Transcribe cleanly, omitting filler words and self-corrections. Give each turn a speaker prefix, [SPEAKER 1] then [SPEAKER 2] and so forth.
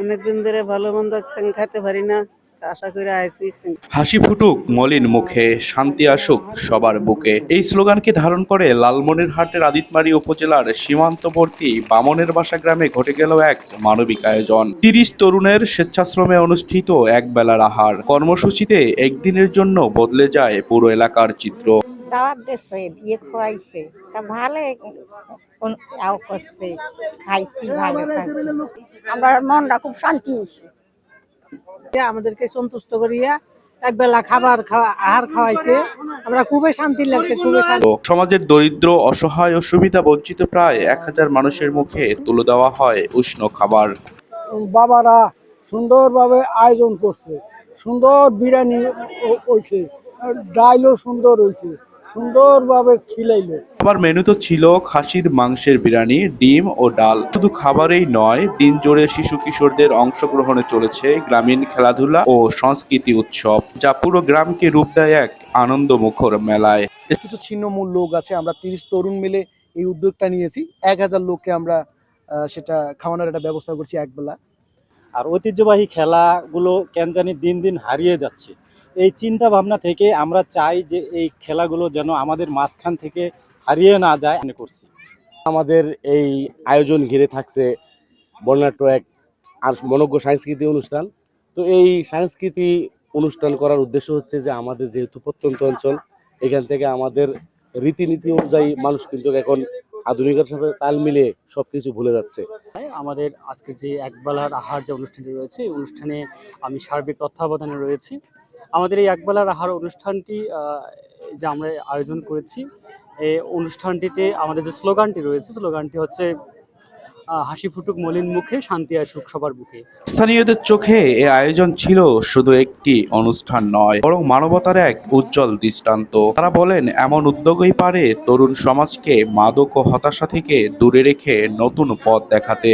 [SPEAKER 1] অনেকদিন ধরে ভালো মন্দ খাইতে পারি না, আশা করে আইছি।
[SPEAKER 2] হাসি ফুটুক মলিন মুখে, শান্তি আসুক সবার বুকে, এই স্লোগানকে ধারণ করে লালমনিরহাটের আদিতমারী উপজেলার সীমান্তবর্তী বামনের বাসা গ্রামে ঘটে গেল এক মানবিক আয়োজন। ৩০ তরুণের স্বেচ্ছাশ্রমে অনুষ্ঠিত এক বেলার আহার কর্মসূচিতে একদিনের জন্য বদলে যায় পুরো এলাকার চিত্র।
[SPEAKER 3] দাওয়াত দিচ্ছে, দিয়ে খোয়াইছে, তা ভালো করছে, খাইছি, ভালো খাইছি। আমার মনটা খুব শান্তি হয়েছে।
[SPEAKER 1] আমাদেরকে সন্তুষ্ট করিয়া একবেলা আহার খাওয়াইছে, আমরা খুবই শান্তি লাগছে, খুবই শান্তি।
[SPEAKER 2] সমাজের দরিদ্র, অসহায় ও সুবিধা বঞ্চিত প্রায় ১,০০০ মানুষের মুখে তুলে দেওয়া হয় উষ্ণ খাবার।
[SPEAKER 4] বাবারা সুন্দরভাবে আয়োজন করছে, সুন্দর বিরিয়ানি হয়েছে, ডাইলও সুন্দর হয়েছে, সুন্দরভাবে খিলাইলো।
[SPEAKER 2] আবার মেনুতে ছিল খাসির মাংসের বিরিয়ানি, ডিম ও ডাল। শুধু খাবারেই নয়, দিন জুড়ে শিশু কিশোরদের অংশগ্রহণে চলেছে গ্রামীণ খেলাধুলা ও সংস্কৃতি উৎসব, যা পুরো গ্রামকে রূপ দেয় এক আনন্দমুখর মেলায়।
[SPEAKER 5] কিছু ছিন্নমূল লোক আছে, আমরা ৩০ তরুণ মিলে এই উদ্যোগটা নিয়েছি। ১,০০০ লোককে আমরা সেটা খাওয়ানোর একটা ব্যবস্থা করছি একবেলা।
[SPEAKER 6] আর ঐতিহ্যবাহী খেলাগুলো কেন জানি দিন দিন হারিয়ে যাচ্ছে। এই চিন্তা ভাবনা থেকে আমরা চাই যে এই খেলাগুলো যেন আমাদের মাঝখান থেকে হারিয়ে না যায় মনে করছি।
[SPEAKER 7] আমাদের এই আয়োজন ঘিরে থাকছে বর্ণাঢ্য এক মনোজ্ঞ সাংস্কৃতিক অনুষ্ঠান। তো এই সাংস্কৃতিক অনুষ্ঠান করার উদ্দেশ্য হচ্ছে যে আমাদের যেহেতু প্রত্যন্ত অঞ্চল, এখান থেকে আমাদের রীতিনীতি অনুযায়ী মানুষ কিন্তু এখন আধুনিকতার সাথে তাল মিলিয়ে সবকিছু ভুলে যাচ্ছে।
[SPEAKER 6] আমাদের আজকে যে একবেলার আহার যে অনুষ্ঠানটি রয়েছে, এই অনুষ্ঠানে আমি সার্বিক তত্ত্বাবধানে রয়েছি। আমাদের এই একবেলার আহার অনুষ্ঠানটি যে আমরা আয়োজন করেছি, এই অনুষ্ঠানটিতে আমাদের যে স্লোগানটি রয়েছে, স্লোগানটি হচ্ছে হাসি ফুটুক মলিন মুখে, শান্তি আসুক সবার বুকে।
[SPEAKER 2] স্থানীয়দের চোখে এ আয়োজন ছিল শুধু একটি অনুষ্ঠান নয়, বরং মানবতার এক উজ্জ্বল দৃষ্টান্ত। তারা বলেন, এমন উদ্যোগই পারে তরুণ সমাজকে মাদক ও হতাশা থেকে দূরে রেখে নতুন পথ দেখাতে।